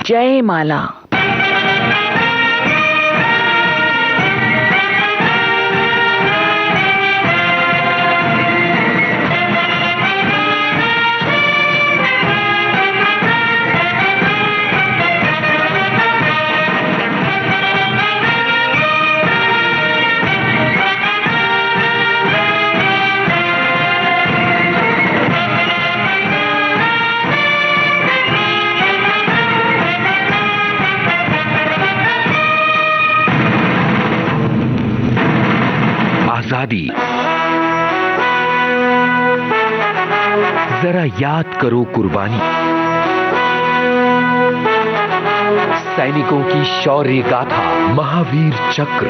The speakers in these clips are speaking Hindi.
जय माला। आजादी। जरा याद करो कुर्बानी, सैनिकों की शौर्य गाथा, महावीर चक्र।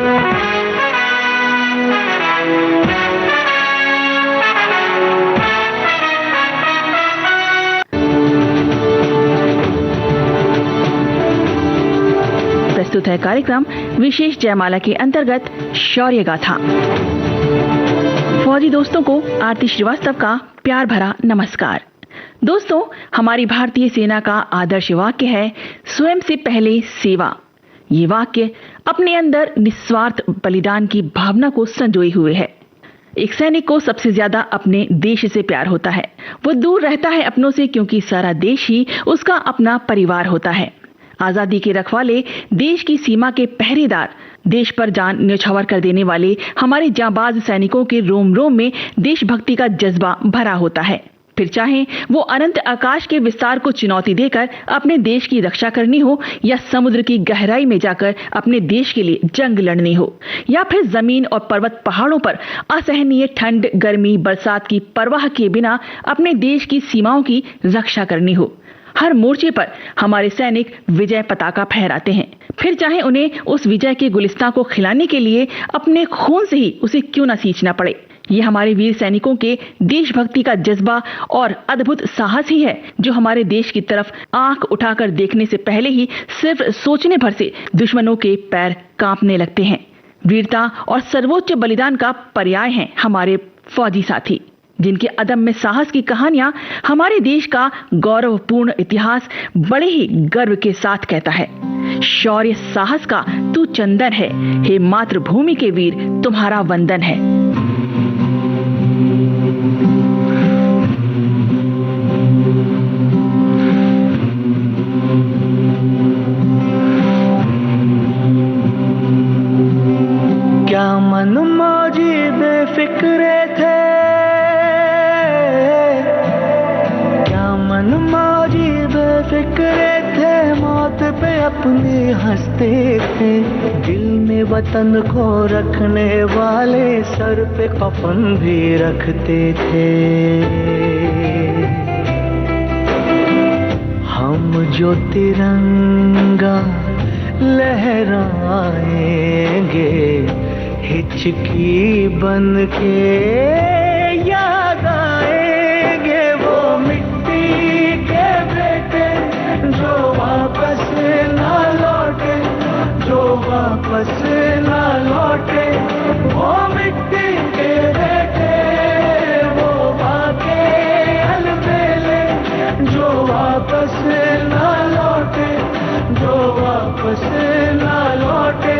प्रस्तुत है कार्यक्रम विशेष जयमाला के अंतर्गत शौर्य गाथा। फौजी दोस्तों को आरती श्रीवास्तव का प्यार भरा नमस्कार। दोस्तों, हमारी भारतीय सेना का आदर्श वाक्य है, स्वयं से पहले सेवा। ये वाक्य अपने अंदर निस्वार्थ बलिदान की भावना को संजोए हुए है। एक सैनिक को सबसे ज्यादा अपने देश से प्यार होता है। वो दूर रहता है अपनों से, क्योंकि सारा देश ही उसका अपना परिवार होता है। आजादी के रखवाले, देश की सीमा के पहरेदार, देश पर जान न्यौछावर कर देने वाले हमारे जांबाज सैनिकों के रोम रोम में देशभक्ति का जज्बा भरा होता है। फिर चाहे वो अनंत आकाश के विस्तार को चुनौती देकर अपने देश की रक्षा करनी हो, या समुद्र की गहराई में जाकर अपने देश के लिए जंग लड़नी हो, या फिर जमीन और पर्वत पहाड़ों पर असहनीय ठंड, गर्मी, बरसात की परवाह किए बिना अपने देश की सीमाओं की रक्षा करनी हो, हर मोर्चे पर हमारे सैनिक विजय पताका फहराते हैं। फिर चाहे उन्हें उस विजय के गुलिस्तां को खिलाने के लिए अपने खून से ही उसे क्यों न सींचना पड़े। ये हमारे वीर सैनिकों के देशभक्ति का जज्बा और अद्भुत साहस ही है, जो हमारे देश की तरफ आंख उठाकर देखने से पहले ही सिर्फ सोचने भर से दुश्मनों के पैर कांपने लगते हैं। वीरता और सर्वोच्च बलिदान का पर्याय हैं हमारे फौजी साथी, जिनके अदम्य साहस की कहानियां हमारे देश का गौरवपूर्ण इतिहास बड़े ही गर्व के साथ कहता है। शौर्य साहस का तू चंदन है, हे मातृभूमि के वीर तुम्हारा वंदन है। क्या मन मौजी बेफिक्रे थे, मौजी बेफिक्रे थे, मौत पे अपनी हंसते थे। दिल में वतन को रखने वाले सर पे कफन भी रखते थे। हम जो तिरंगा लहराएंगे, हिचकी बन के याद आएंगे वो वापस ना लौटे, वो मिट्टी के बेटे, वो बाके अलबेले, जो वापस ना लौटे, जो वापस ना लौटे,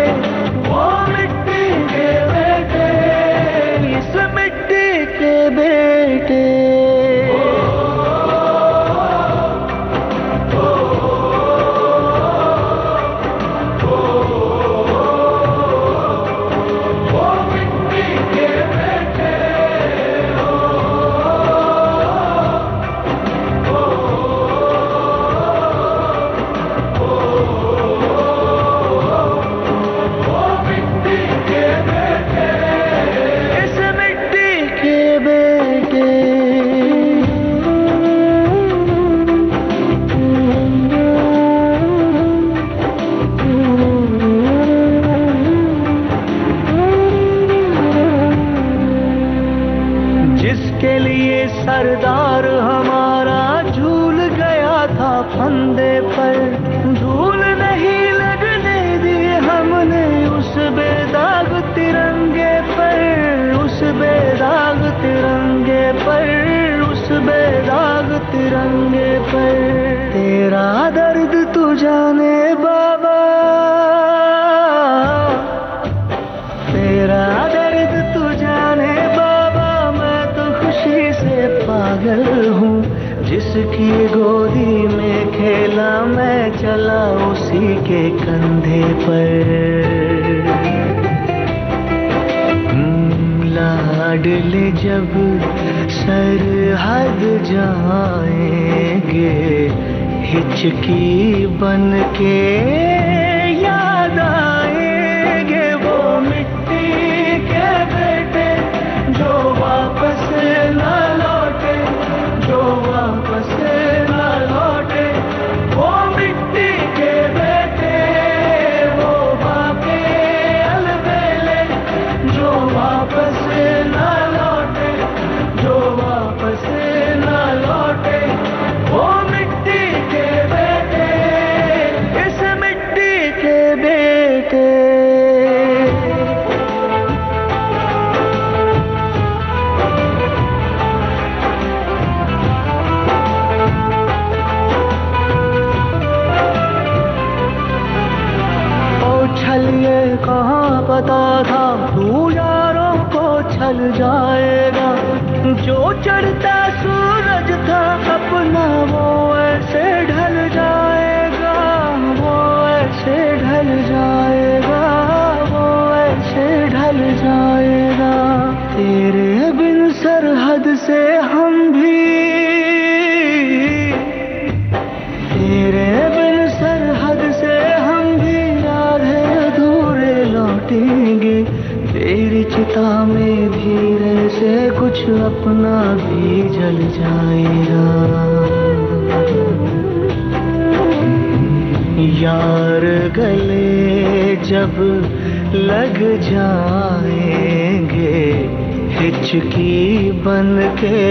वो मिट्टी के बेटे। इस मिट्टी तू जाने बाबा, तेरा दर्द तू जाने बाबा। मैं तो खुशी से पागल हूँ, जिसकी गोदी में खेला मैं चला उसी के कंधे पर। लाडले जब सरहद जाएंगे, हिचकी बन के याद आएंगे वो मिट्टी के बेटे जो वापस न लौटे, जो वापस न लौटे। वो मिट्टी के बेटे, वो बापे अलबेले जो वापस न लौटे, जो वापस न लौटे। वो मिट्टी के बेटे, इस मिट्टी के बेटे। छलिए कहाँ पता था तू यारों को छल जाएगा। जो चढ़ता सूरज था अपना वो ऐसे ढल जाएगा, वो ऐसे ढल जाएगा, वो ऐसे ढल जाएगा। तेरे बिन सरहद से हम भी, तेरे बिन सरहद से हम भी आधे अधूरे लौटेंगे। तेरी चिता में धीरे से कुछ अपना भी जल जाएगा। यार गले जब लग जाएंगे, हिचकी बन के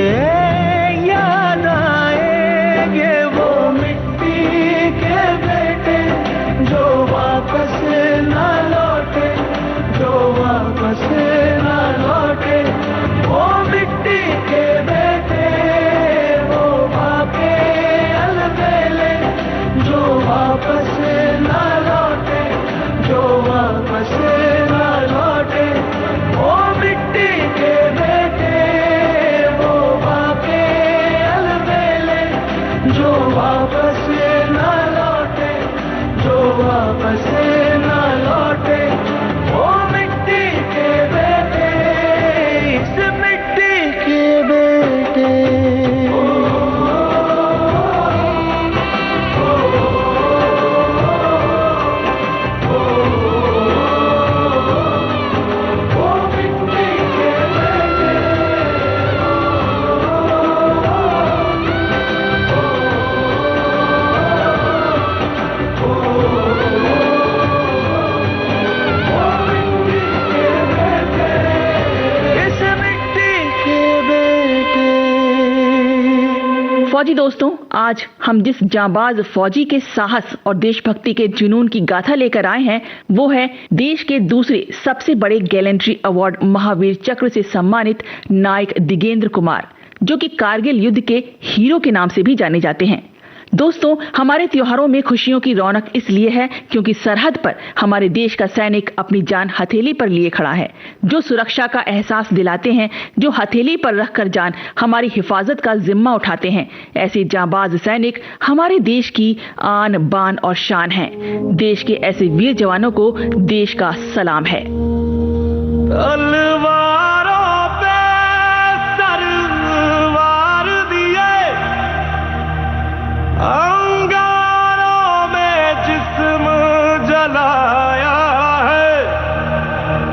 याद आएंगे वो मिट्टी के बेटे जो वापस न लौटे, जो वापस न लौटे। वो मिट्टी के बेटे, वो बापे अलबेले जो वापस न लौटे, जो वापस न लौटे। वो मिट्टी के बेटे, वो बापे अलबेले जो वापस न लौटे, जो वापस न लौटे। वो मिट्टी के बेटे, इस मिट्टी के बेटे। फौजी दोस्तों, आज हम जिस जांबाज फौजी के साहस और देशभक्ति के जुनून की गाथा लेकर आए हैं, वो है देश के दूसरे सबसे बड़े गैलेंट्री अवार्ड महावीर चक्र से सम्मानित नायक दिगेंद्र कुमार, जो कि कारगिल युद्ध के हीरो के नाम से भी जाने जाते हैं। दोस्तों, हमारे त्योहारों में खुशियों की रौनक इसलिए है क्योंकि सरहद पर हमारे देश का सैनिक अपनी जान हथेली पर लिए खड़ा है, जो सुरक्षा का एहसास दिलाते हैं, जो हथेली पर रखकर जान हमारी हिफाजत का जिम्मा उठाते हैं। ऐसे जांबाज सैनिक हमारे देश की आन बान और शान हैं। देश के ऐसे वीर जवानों को देश का सलाम है। अंगारों में जिस्म जलाया है,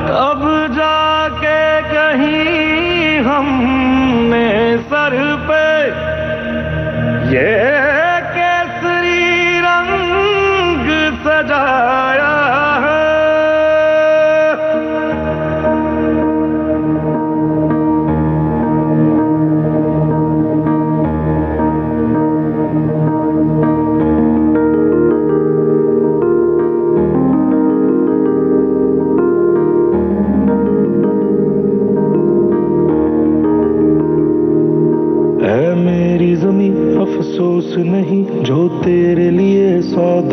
तब जाके कहीं हमने सर पे ये केसरी रंग सजाया है।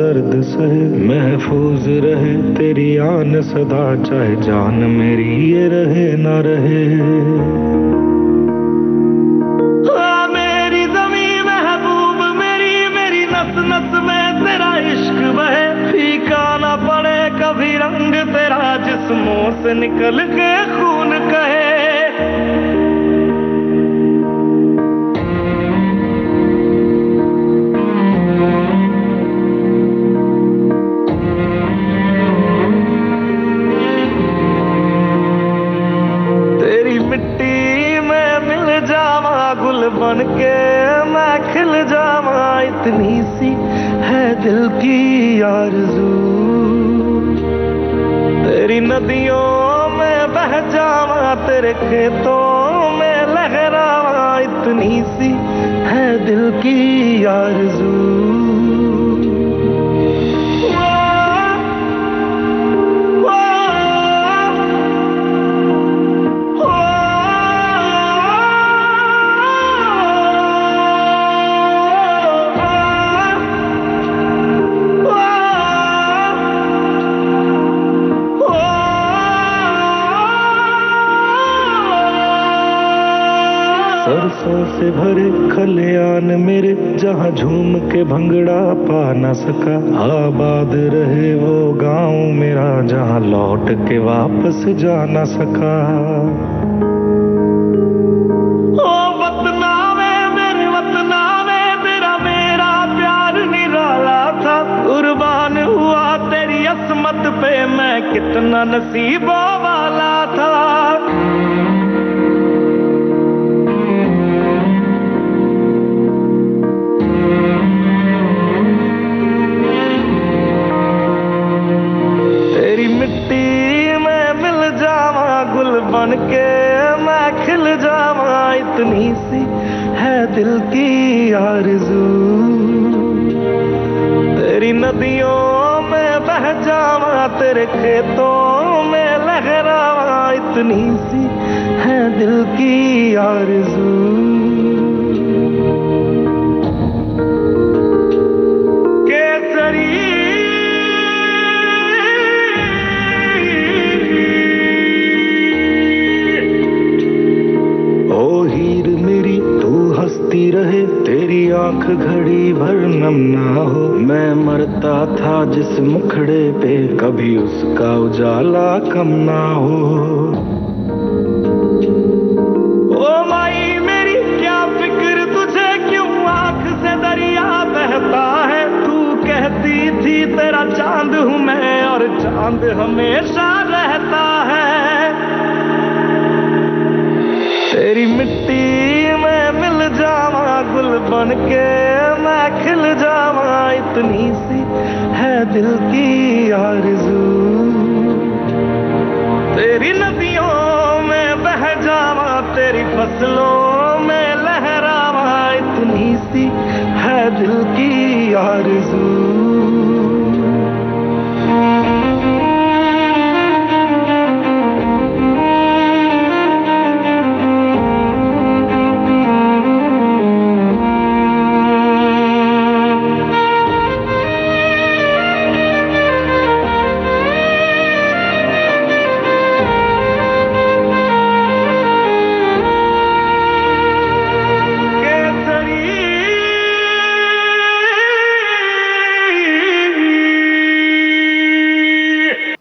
दर्द सहे, महफूज रहे तेरी आन सदा, चाहे जान मेरी ये रहे ना रहे। मेरी ज़मीं महबूब मेरी, मेरी नस नस में तेरा इश्क बहे, फीका ना पड़े कभी रंग तेरा, जिस्मों से निकल के खून कहे। बन के मैं खिल जावा, इतनी सी है दिल की आरज़ू, तेरी नदियों में बह जावा, तेरे खेतों में लहरावा, इतनी सी है दिल की आरज़ू। सरसों से भरे खलियान मेरे, जहाँ झूम के भंगड़ा पा न सका, आबाद रहे वो गांव मेरा, जहाँ लौट के वापस जा न सका। ओ वतना में मेरे वतना में तेरा मेरा प्यार निराला था, कुर्बान हुआ तेरी असमत पे मैं, कितना नसीबों वाला था। बन के मैं खिल जावा, इतनी सी है दिल की आरज़ू, तेरी नदियों में बह जावा, तेरे खेतों में लहरावा, इतनी सी है दिल की आरज़ू। रहे तेरी आंख घड़ी भर नम ना हो, मैं मरता था जिस मुखड़े पे, कभी उसका उजाला कम ना हो। ओ माई मेरी क्या फिक्र तुझे, क्यों आंख से दरिया बहता है, तू कहती थी तेरा चांद हूँ मैं, और चांद हमेशा रहता है। तेरी मिट्टी में मिल जावा, गुल बन के मैं खिल जावा, इतनी सी है दिल की आरज़ू, तेरी नदियों में बह जावा, तेरी फसलों में लहरावा, इतनी सी है दिल की आरज़ू।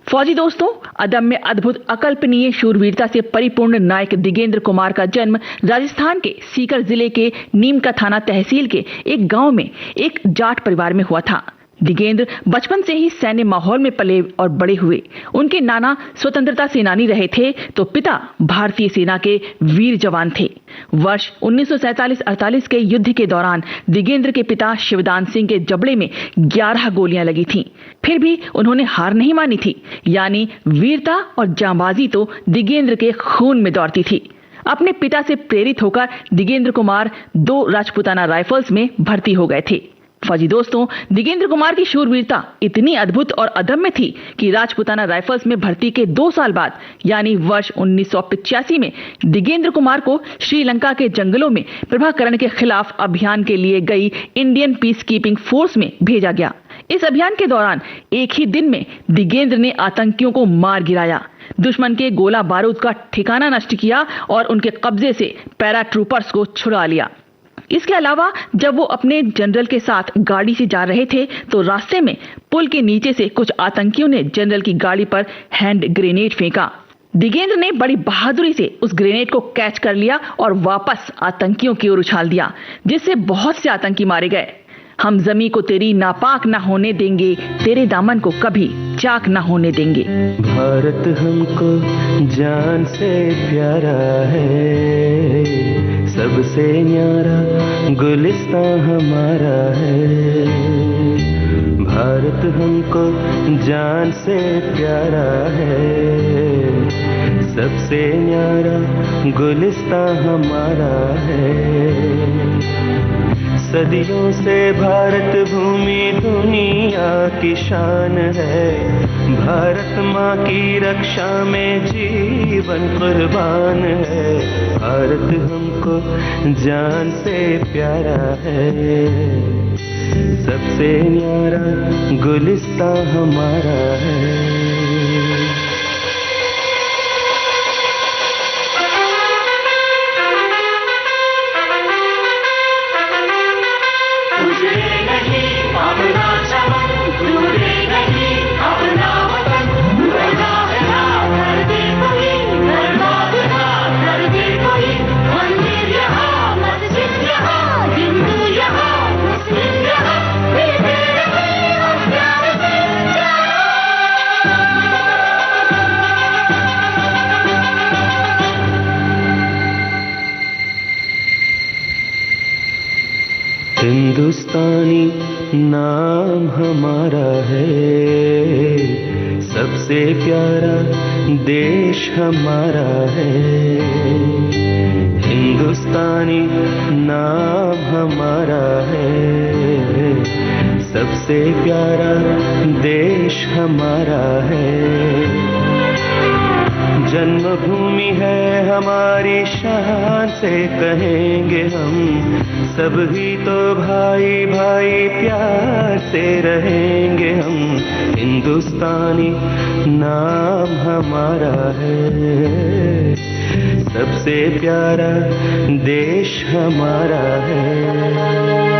फौजी दोस्तों, अदम्य अद्भुत अकल्पनीय शूरवीरता से परिपूर्ण नायक दिगेंद्र कुमार का जन्म राजस्थान के सीकर जिले के नीमका थाना तहसील के एक गांव में एक जाट परिवार में हुआ था। दिगेंद्र बचपन से ही सैन्य माहौल में पले और बड़े हुए। उनके नाना स्वतंत्रता सेनानी रहे थे तो पिता भारतीय सेना के वीर जवान थे। वर्ष 1947-48 के युद्ध के दौरान दिगेंद्र के पिता शिवदान सिंह के जबड़े में 11 गोलियां लगी थीं। फिर भी उन्होंने हार नहीं मानी थी, यानी वीरता और जांबाजी तो दिगेंद्र के खून में दौड़ती थी। अपने पिता से प्रेरित होकर दिगेंद्र कुमार 2 राजपूताना राइफल्स में भर्ती हो गए थे। फौजी दोस्तों, दिगेंद्र कुमार की शूरवीरता इतनी अद्भुत और अदम्य थी कि राजपुताना राइफल्स में भर्ती के 2 साल बाद यानी वर्ष 1985 में दिगेंद्र कुमार को श्रीलंका के जंगलों में प्रभाकरण के खिलाफ अभियान के लिए गई इंडियन पीस कीपिंग फोर्स में भेजा गया। इस अभियान के दौरान एक ही दिन में दिगेंद्र ने आतंकियों को मार गिराया, दुश्मन के गोला बारूद का ठिकाना नष्ट किया और उनके कब्जे से पैराट्रूपर्स को छुड़ा लिया। इसके अलावा जब वो अपने जनरल के साथ गाड़ी से जा रहे थे तो रास्ते में पुल के नीचे से कुछ आतंकियों ने जनरल की गाड़ी पर हैंड ग्रेनेड फेंका। दिगेंद्र ने बड़ी बहादुरी से उस ग्रेनेड को कैच कर लिया और वापस आतंकियों की ओर उछाल दिया, जिससे बहुत से आतंकी मारे गए। हम जमी को तेरी नापाक ना होने देंगे, तेरे दामन को कभी चाक ना होने देंगे। भारत हमको जान से प्यारा है, सबसे न्यारा गुलिस्तां हमारा है। भारत हमको जान से प्यारा है, सबसे न्यारा गुलिस्तां हमारा है। सदियों से भारत भूमि दुनिया की शान है, भारत माँ की रक्षा में जीवन कुर्बान है। भारत हमको जान से प्यारा है, सबसे न्यारा गुलिस्तां हमारा है। हिंदुस्तानी नाम हमारा है, सबसे प्यारा देश हमारा है। हिंदुस्तानी नाम हमारा है, सबसे प्यारा देश हमारा है। जन्मभूमि है हमारी, शान से कहेंगे हम, सब ही तो भाई भाई प्यार से रहेंगे हम। हिंदुस्तानी नाम हमारा है, सबसे प्यारा देश हमारा है।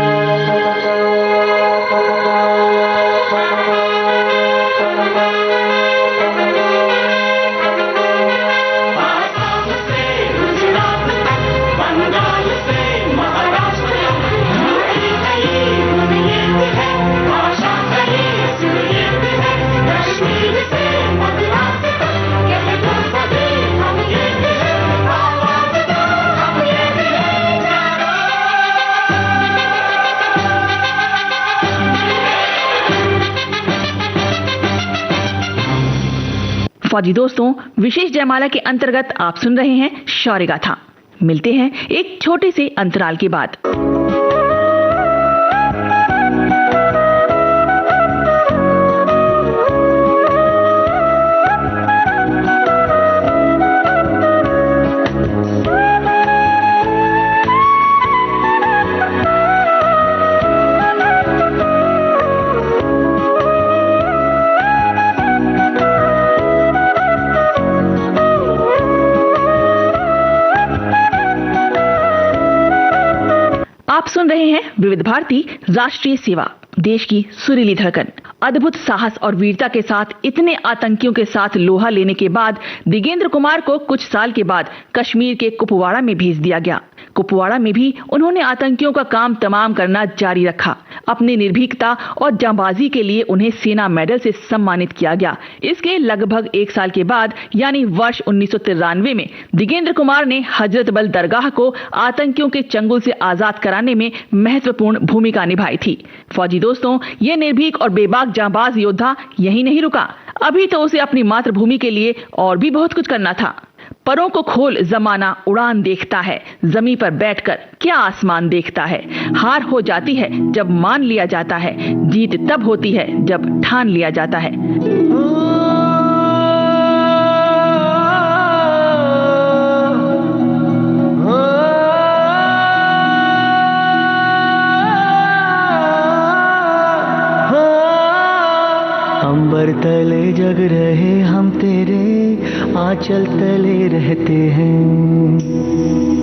फौजी दोस्तों, विशेष जयमाला के अंतर्गत आप सुन रहे हैं शौर्य गाथा। मिलते हैं एक छोटे से अंतराल के बाद। आप सुन रहे हैं विविध भारती राष्ट्रीय सेवा, देश की सुरीली धड़कन। अद्भुत साहस और वीरता के साथ इतने आतंकियों के साथ लोहा लेने के बाद दिगेंद्र कुमार को कुछ साल के बाद कश्मीर के कुपवाड़ा में भेज दिया गया। कुपवाड़ा में भी उन्होंने आतंकियों का काम तमाम करना जारी रखा। अपनी निर्भीकता और जांबाजी के लिए उन्हें सेना मेडल से सम्मानित किया गया। इसके लगभग 1 साल के बाद यानी वर्ष 1993 में दिगेंद्र कुमार ने हजरत बल दरगाह को आतंकियों के चंगुल से आजाद कराने में महत्वपूर्ण भूमिका निभाई थी। फौजी दोस्तों, ये निर्भीक और बेबाक जांबाज योद्धा यही नहीं रुका, अभी तो उसे अपनी मातृभूमि के लिए और भी बहुत कुछ करना था। परों को खोल जमाना उड़ान देखता है, जमीन पर बैठकर क्या आसमान देखता है। हार हो जाती है जब मान लिया जाता है, जीत तब होती है जब ठान लिया जाता है। अंबर तले जग रहे हम तेरे आंचल तले रहते हैं।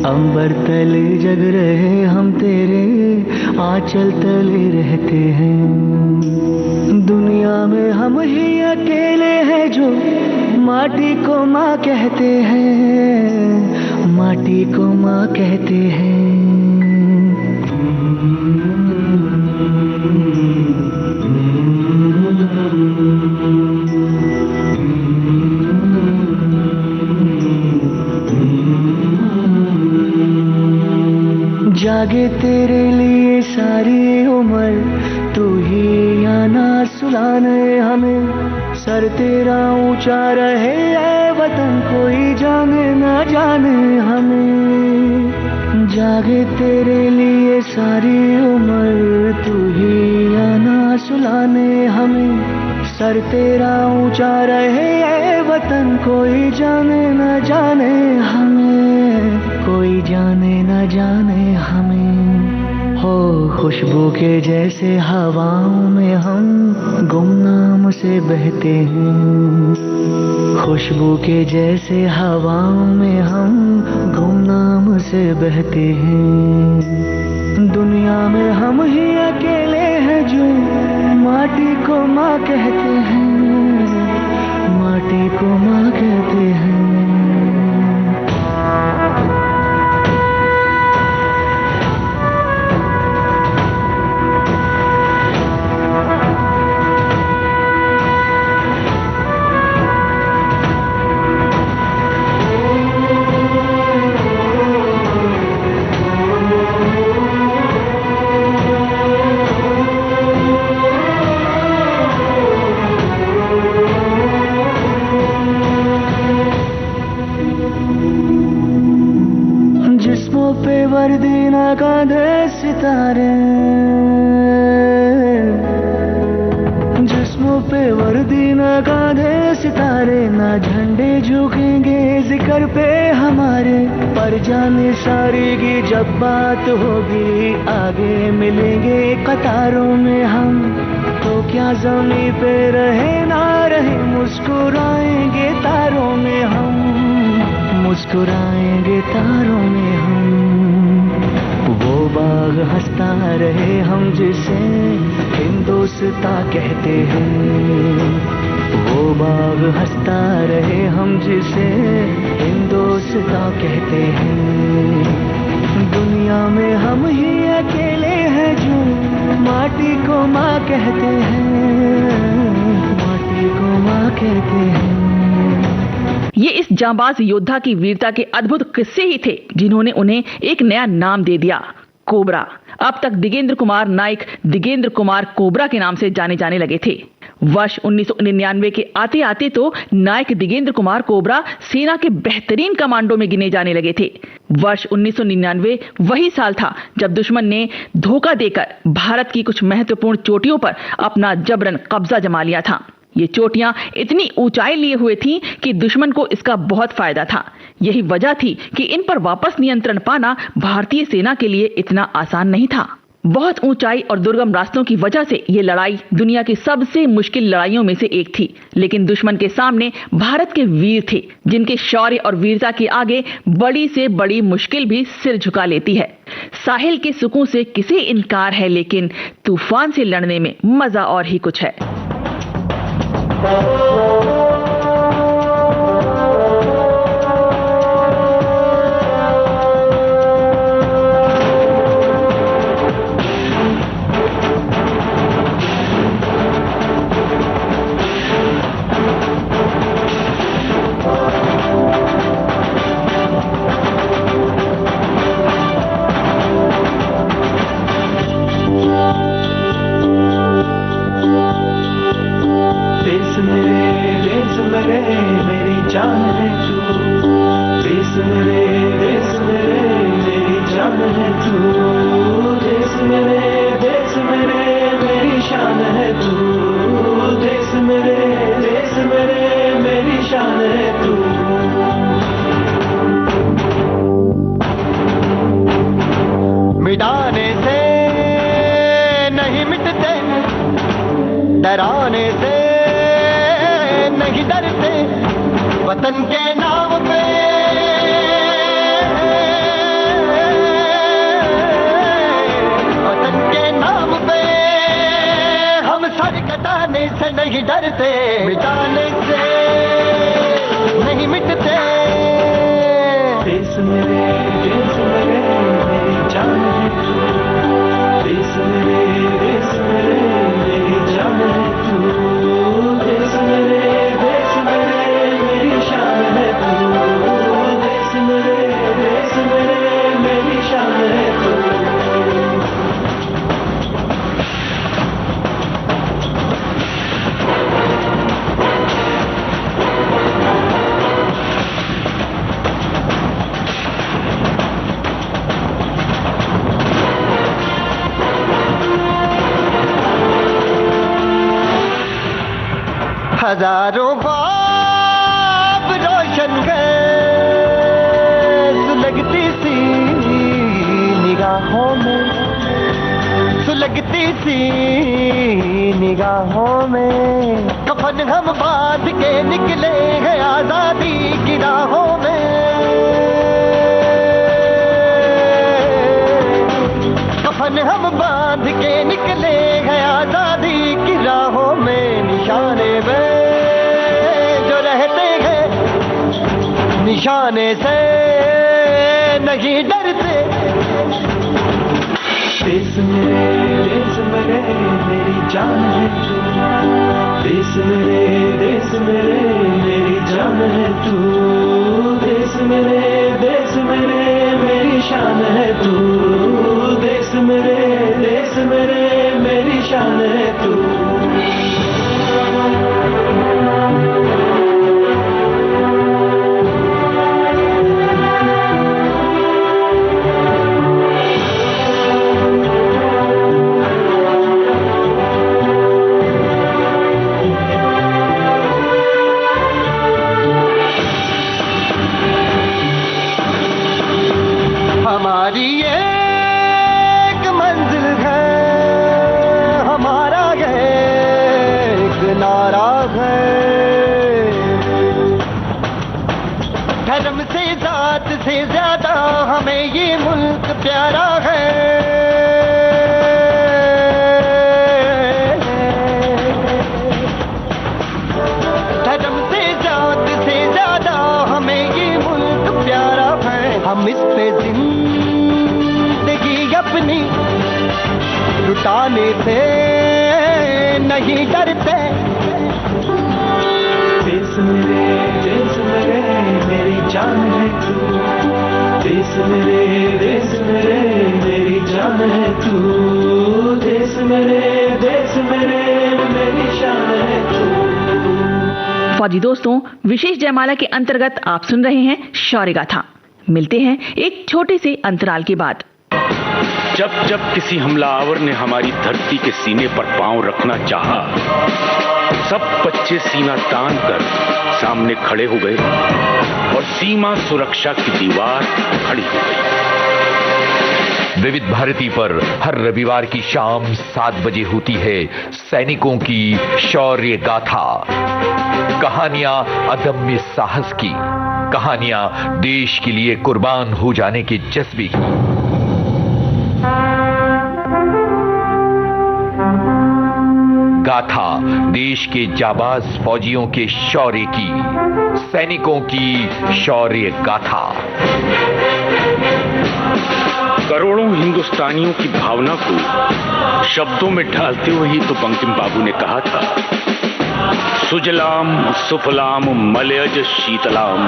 अंबर तले जग रहे हम तेरे आंचल तले रहते हैं। दुनिया में हम ही अकेले हैं जो माटी को माँ कहते हैं, माटी को माँ कहते हैं। जागे तेरे लिए सारी उम्र, तू ही आना सुलाने हमें। सर तेरा ऊंचा रहे ऐ वतन, कोई जाने ना जाने हमें। जागे तेरे लिए सारी उम्र, तू ही आना सुलाने हमें। सर तेरा ऊंचा रहे ऐ वतन, कोई जाने न जाने हमें, कोई जाने न जाने हमें। हो खुशबू के जैसे हवाओं में हम गुमनाम से बहते हैं। खुशबू के जैसे हवाओं में हम गुमनाम से बहते हैं। दुनिया में हम ही अकेले हैं जो माटी को माँ कहते हैं, माटी को माँ कहते हैं। पे वर्दी ना कांधे सितारे, जिस्मों पे वर्दी ना कांधे सितारे, ना झंडे झुकेंगे जिक्र पे हमारे। पर जाने सारी की जब बात होगी, आगे मिलेंगे कतारों में हम। तो क्या ज़मीं पे रहे ना रहे, मुस्कुराएंगे तारों में हम, मुस्कुराएंगे तारों में हम। वो बाग हंसता रहे हम जिसे हिंदोस्तां कहते हैं। वो बाग हंसता रहे हम जिसे हिंदोस्तां कहते हैं। दुनिया में हम ही अकेले हैं जो माटी को माँ कहते हैं, माटी को माँ कहते हैं। ये इस जांबाज योद्धा की वीरता के अद्भुत किस्से ही थे जिन्होंने उन्हें एक नया नाम दे दिया, कोबरा। अब तक दिगेंद्र कुमार नाइक दिगेंद्र कुमार कोबरा के नाम से जाने जाने लगे थे। वर्ष 1999 के आते आते तो नाइक दिगेंद्र कुमार कोबरा सेना के बेहतरीन कमांडो में गिने जाने लगे थे। वर्ष 1999 वही साल था जब दुश्मन ने धोखा देकर भारत की कुछ महत्वपूर्ण चोटियों पर अपना जबरन कब्जा जमा लिया था। ये चोटियां इतनी ऊंचाई लिए हुए थीं कि दुश्मन को इसका बहुत फायदा था। यही वजह थी कि इन पर वापस नियंत्रण पाना भारतीय सेना के लिए इतना आसान नहीं था। बहुत ऊंचाई और दुर्गम रास्तों की वजह से ये लड़ाई दुनिया की सबसे मुश्किल लड़ाइयों में से एक थी। लेकिन दुश्मन के सामने भारत के वीर थे, जिनके शौर्य और वीरता के आगे बड़ी से बड़ी मुश्किल भी सिर झुका लेती है। साहिल के सुकून से किसे इनकार है, लेकिन तूफान से लड़ने में मजा और ही कुछ है। मेरी जान है तू, नहीं डरते वतन के नाम पे। वतन के नाम पे हम सर कटाने से नहीं डरते, मिटाने से नहीं मिटते। देश मेरे मेरी जान है तू, देश मेरे मेरी जान है तू, देश मेरे मेरी शान है तू, देश मेरे मेरी शान है तू। हजारों बाब रोशन गए सुलगती सी निगाहों में, सुलगती सी निगाहों में। कफन हम बांध के निकले हैं आजादी की राहों में, कफन हम बांध के निकले हैं आजादी की राहों में। निशाने में जो रहते हैं निशाने से नहीं डरते। देश मेरे मेरी जान है तू, देश मेरे मेरी जान है तू, देश मेरे मेरी शान है तू, देश मेरे मेरी शान है तू। हमारी एक मंजिल है, हमारा एक नारा है। धर्म से जात से ज्यादा हमें ये मुल्क प्यारा है। धर्म से जात से ज्यादा हमें ये मुल्क प्यारा है। हम इस पे जिंदगी अपनी लुटाने से नहीं डरते। देश मेरे मेरी जान है तू, देश मेरे मेरी जान है तू, देश मेरे मेरी शान है तू। फौजी दोस्तों, विशेष जयमाला के अंतर्गत आप सुन रहे हैं शौर्य गाथा। मिलते हैं एक छोटे से अंतराल के बाद। जब जब किसी हमलावर ने हमारी धरती के सीने पर पांव रखना चाहा, सब बच्चे सीना तान कर सामने खड़े हो गए और सीमा सुरक्षा की दीवार खड़ी हो गई। विविध भारती पर हर रविवार की शाम 7 बजे होती है सैनिकों की शौर्य गाथा। कहानियां अदम्य साहस की, कहानियां देश के लिए कुर्बान हो जाने के जज्बे की। गाथा देश के जाबाज फौजियों के शौर्य की, सैनिकों की शौर्य गाथा। करोड़ों हिंदुस्तानियों की भावना को शब्दों में ढालते हुए ही तो बंकिम बाबू ने कहा था, सुजलाम सुफलाम मलयज शीतलाम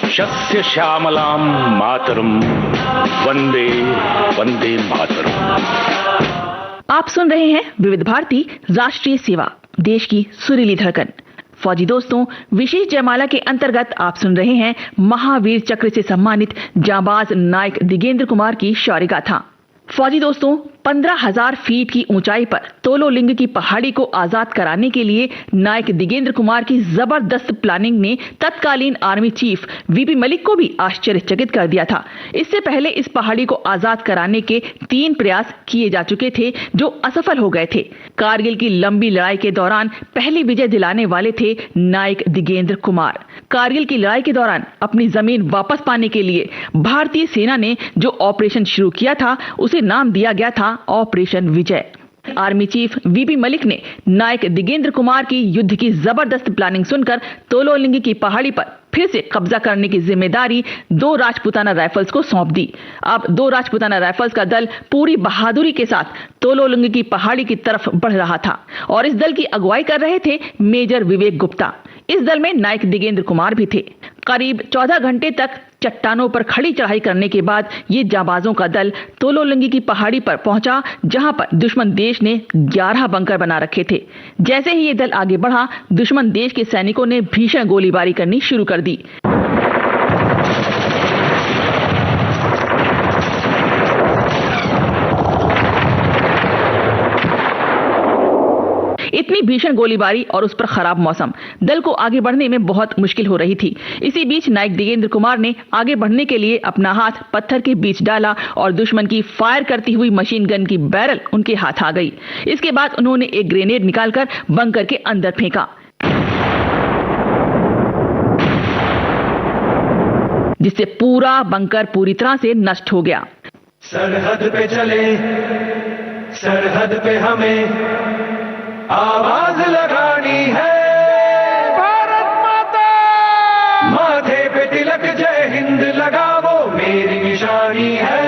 शस्य श्यामलाम मातरम वंदे वंदे मातरम। आप सुन रहे हैं विविध भारती राष्ट्रीय सेवा, देश की सुरीली धड़कन। फौजी दोस्तों, विशेष जयमाला के अंतर्गत आप सुन रहे हैं महावीर चक्र से सम्मानित जाबाज नायक दिगेंद्र कुमार की शौर्य गाथा। फौजी दोस्तों, 15,000 फीट की ऊंचाई पर तोलोलिंग की पहाड़ी को आजाद कराने के लिए नायक दिगेंद्र कुमार की जबरदस्त प्लानिंग ने तत्कालीन आर्मी चीफ वीपी मलिक को भी आश्चर्यचकित कर दिया था। इससे पहले इस पहाड़ी को आजाद कराने के 3 प्रयास किए जा चुके थे जो असफल हो गए थे। कारगिल की लंबी लड़ाई के दौरान पहली विजय दिलाने वाले थे नायक दिगेंद्र कुमार। कारगिल की लड़ाई के दौरान अपनी जमीन वापस पाने के लिए भारतीय सेना ने जो ऑपरेशन शुरू किया था उसे नाम दिया गया था ऑपरेशन विजय। आर्मी चीफ वीपी मलिक ने नायक दिगेंद्र कुमार की युद्ध की जबरदस्त प्लानिंग सुनकर तोलोलिंग की पहाड़ी पर फिर से कब्जा करने की जिम्मेदारी 2 राजपूताना राइफल्स को सौंप दी। अब 2 राजपूताना राइफल्स का दल पूरी बहादुरी के साथ तोलोलिंग की पहाड़ी की तरफ बढ़ रहा था और इस दल की अगुवाई कर रहे थे मेजर विवेक गुप्ता। इस दल में नायक दिगेंद्र कुमार भी थे। करीब 14 घंटे तक चट्टानों पर खड़ी चढ़ाई करने के बाद ये जाबाजों का दल तोलोलिंग की पहाड़ी पर पहुंचा, जहां पर दुश्मन देश ने 11 बंकर बना रखे थे। जैसे ही ये दल आगे बढ़ा, दुश्मन देश के सैनिकों ने भीषण गोलीबारी करनी शुरू कर दी। इतनी भीषण गोलीबारी और उस पर खराब मौसम, दल को आगे बढ़ने में बहुत मुश्किल हो रही थी। इसी बीच नायक दिगेंद्र कुमार ने आगे बढ़ने के लिए अपना हाथ पत्थर के बीच डाला और दुश्मन की फायर करती हुई मशीन गन की बैरल उनके हाथ आ गई। इसके बाद उन्होंने एक ग्रेनेड निकालकर बंकर के अंदर फेंका, जिससे पूरा बंकर पूरी तरह से नष्ट हो गया। सरहद पे चले, सरहद पे हमें आवाज लगानी है, भारत माता माथे पे तिलक जय हिंद लगावो मेरी निशानी है।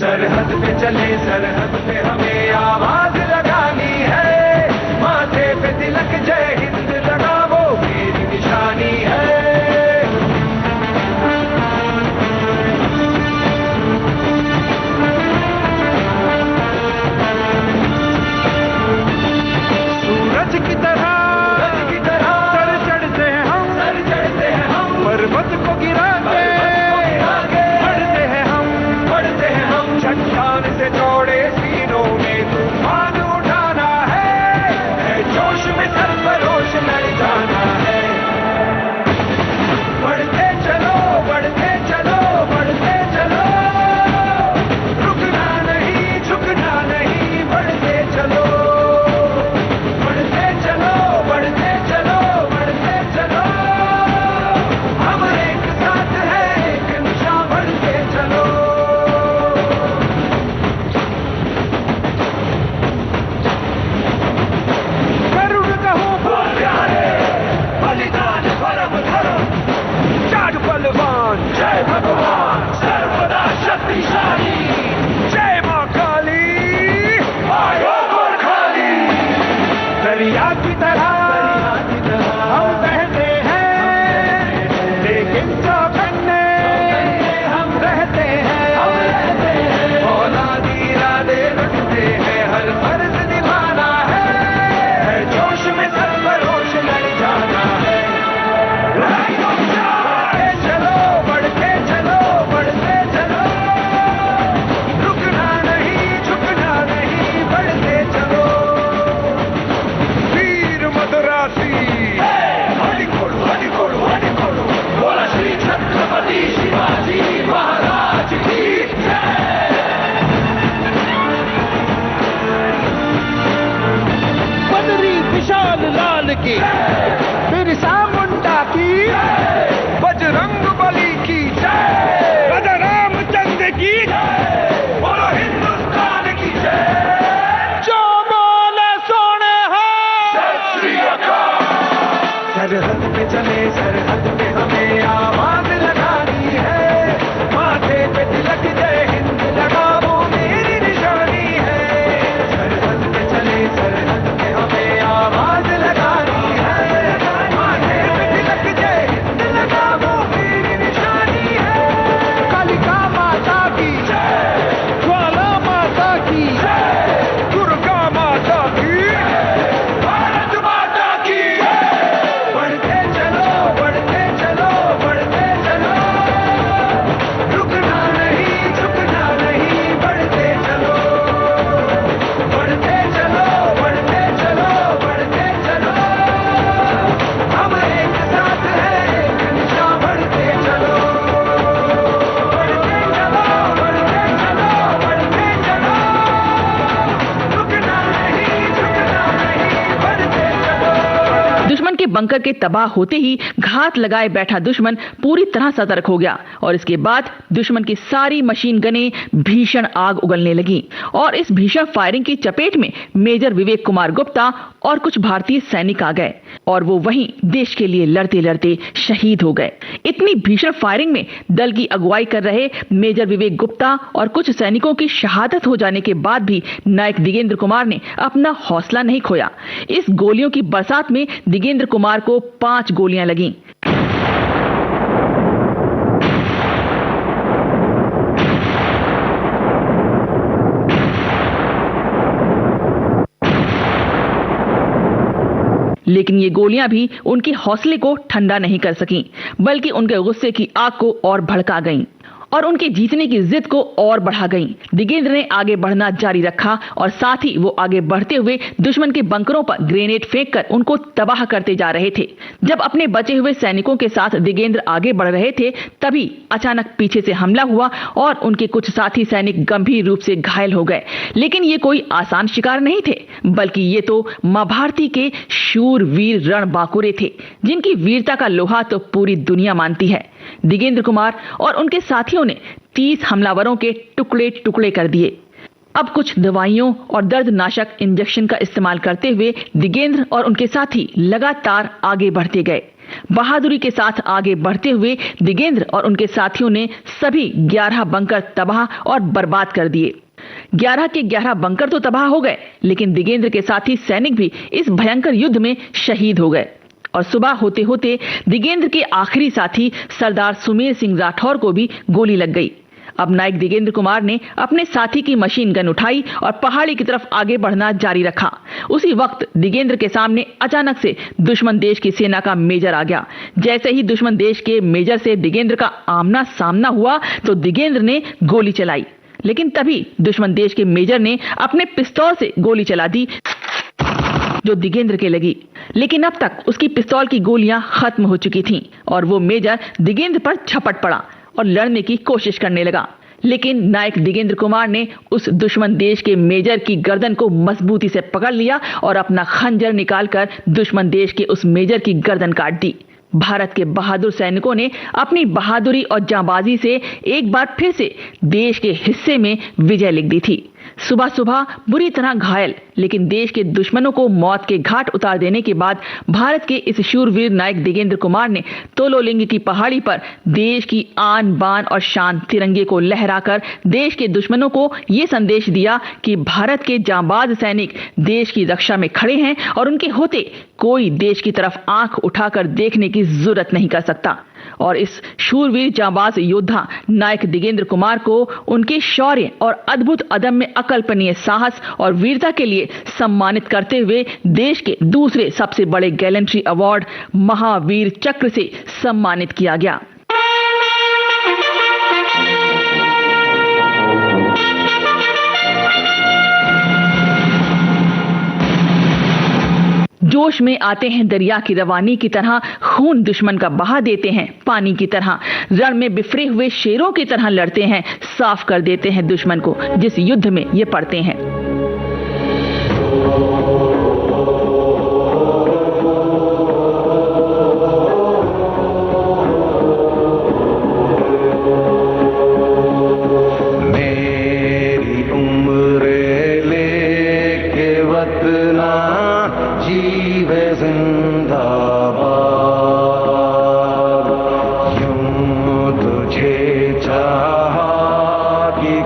सरहद पे चले, सरहद पे हमें आवाज लगानी है, माथे पे तिलक जय हिंद लगावो मेरी निशानी है। की तरह सर चढ़ते हैं हम, पर्वत को गिराते बढ़ते हैं हम, चट्टान से चौड़े सीनों में तूफान उठाना है, जोश में सरफरोश लड़ जाना है। बढ़ते चलो, बढ़ते चलो, बढ़ते चलो, रुकना नहीं, झुकना नहीं, बढ़ते चलो, जय भगवान सर्वदा शक्तिशाली, जय मां काली आयो गोरखाली। दरिया की तरह हम बहते हैं, लेकिन चौकन्ने हम रहते हैं, औलादी इरादे रखते हैं, हर फर्ज निभाना है, जोश में सरफरोश लड़ जाना है। बोला श्री छत्रपति बंकर के तबाह होते ही घात लगाए बैठा दुश्मन पूरी तरह सतर्क हो गया और इसके बाद दुश्मन की सारी मशीन गनें भीषण आग उगलने लगी और इस भीषण फायरिंग की चपेट में मेजर विवेक कुमार गुप्ता और कुछ भारतीय सैनिक आ गए और वो वहीं देश के लिए लड़ते लड़ते शहीद हो गए। इतनी भीषण फायरिंग में दल की अगुवाई कर रहे मेजर विवेक गुप्ता और कुछ सैनिकों की शहादत हो जाने के बाद भी नायक दिगेंद्र कुमार ने अपना हौसला नहीं खोया। इस गोलियों की बरसात में दिगेंद्र कुमार को 5 गोलियां लगीं। लेकिन ये गोलियां भी उनके हौसले को ठंडा नहीं कर सकीं, बल्कि उनके गुस्से की आग को और भड़का गईं और उनके जीतने की जिद को और बढ़ा गईं। दिगेंद्र ने आगे बढ़ना जारी रखा और साथ ही वो आगे बढ़ते हुए दुश्मन के बंकरों पर ग्रेनेड फेंककर उनको तबाह करते जा रहे थे। जब अपने बचे हुए सैनिकों के साथ दिगेंद्र आगे बढ़ रहे थे, तभी अचानक पीछे से हमला हुआ और उनके कुछ साथी सैनिक गंभीर रूप से घायल हो गए। लेकिन ये कोई आसान शिकार नहीं थे, बल्कि ये तो मां भारती के शूरवीर रणबांकुरे थे, जिनकी वीरता का लोहा तो पूरी दुनिया मानती है। दिगेंद्र कुमार और उनके साथियों ने 30 हमलावरों के टुकड़े टुकड़े कर दिए। अब कुछ दवाइयों और दर्दनाशक इंजेक्शन का इस्तेमाल करते हुए दिगेंद्र और उनके साथी लगातार आगे बढ़ते गए। बहादुरी के साथ आगे बढ़ते हुए दिगेंद्र और उनके साथियों ने सभी 11 बंकर तबाह और बर्बाद कर दिए। 11 के 11 बंकर तो तबाह हो गए, लेकिन दिगेंद्र के साथी सैनिक भी इस भयंकर युद्ध में शहीद हो गए और सुबह होते होते दिगेंद्र के आखिरी साथी सरदार सुमेर सिंह राठौर को भी गोली लग गई। अब नायक दिगेंद्र कुमार ने अपने साथी की मशीन गन उठाई और पहाड़ी की तरफ आगे बढ़ना जारी रखा। उसी वक्त दिगेंद्र के सामने अचानक से दुश्मन देश की सेना का मेजर आ गया। जैसे ही दुश्मन देश के मेजर से दिगेंद्र का आमना सामना हुआ तो दिगेंद्र ने गोली चलाई, लेकिन तभी दुश्मन देश के मेजर ने अपने पिस्तौल से गोली चला दी जो दिगेंद्र के लगी। लेकिन अब तक उसकी पिस्तौल की गोलियां खत्म हो चुकी थीं और वो मेजर दिगेंद्र पर झपट पड़ा और लड़ने की कोशिश करने लगा। लेकिन नायक दिगेंद्र कुमार ने उस दुश्मन देश के मेजर की गर्दन को मजबूती से पकड़ लिया और अपना खंजर निकालकर दुश्मन देश के उस मेजर की गर्दन काट दी। भारत के बहादुर सैनिकों ने अपनी बहादुरी और जांबाजी से एक बार फिर से देश के हिस्से में विजय लिख दी थी। सुबह सुबह बुरी तरह घायल लेकिन देश के दुश्मनों को मौत के घाट उतार देने के बाद भारत के इस शूरवीर नायक दिगेंद्र कुमार ने तोलोलिंग की पहाड़ी पर देश की आन बान और शान तिरंगे को लहराकर देश के दुश्मनों को ये संदेश दिया कि भारत के जांबाज सैनिक देश की रक्षा में खड़े हैं और उनके होते कोई देश की तरफ आंख उठाकर देखने की जरूरत नहीं कर सकता। और इस शूरवीर जांबाज योद्धा नायक दिगेंद्र कुमार को उनके शौर्य और अद्भुत अदम्य अकल्पनीय साहस और वीरता के लिए सम्मानित करते हुए देश के दूसरे सबसे बड़े गैलेंट्री अवार्ड महावीर चक्र से सम्मानित किया गया। जोश में आते हैं दरिया की रवानी की तरह, खून दुश्मन का बहा देते हैं पानी की तरह, रण में बिफरे हुए शेरों की तरह लड़ते हैं, साफ कर देते हैं दुश्मन को जिस युद्ध में ये पड़ते हैं।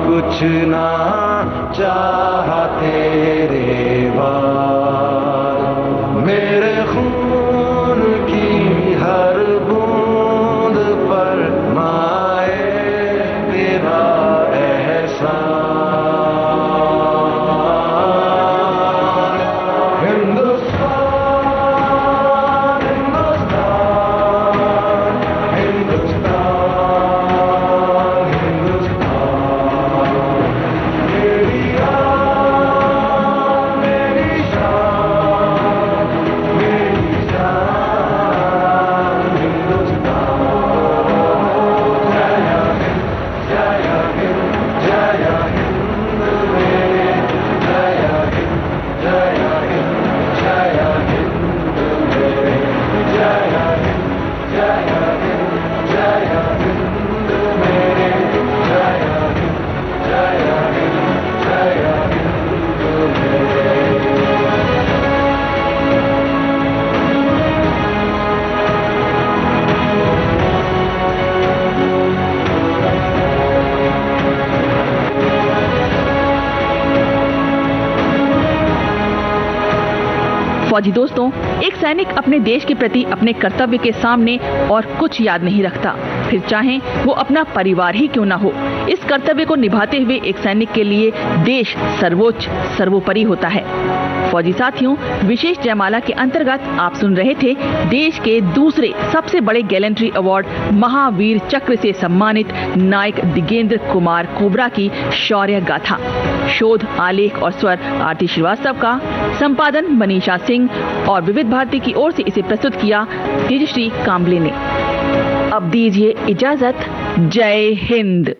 कुछ ना चाहा फौजी दोस्तों, एक सैनिक अपने देश के प्रति अपने कर्तव्य के सामने और कुछ याद नहीं रखता, फिर चाहे वो अपना परिवार ही क्यों ना हो। इस कर्तव्य को निभाते हुए एक सैनिक के लिए देश सर्वोच्च सर्वोपरि होता है। फौजी साथियों, विशेष जयमाला के अंतर्गत आप सुन रहे थे देश के दूसरे सबसे बड़े गैलेंट्री अवार्ड महावीर चक्र से सम्मानित नायक दिगेंद्र कुमार कोबरा की शौर्य गाथा। शोध, आलेख और स्वर आरती श्रीवास्तव का, संपादन मनीषा सिंह और विविध भारती की ओर से इसे प्रस्तुत किया तेजश्री कांबले ने। अब दीजिए इजाजत। जय हिंद।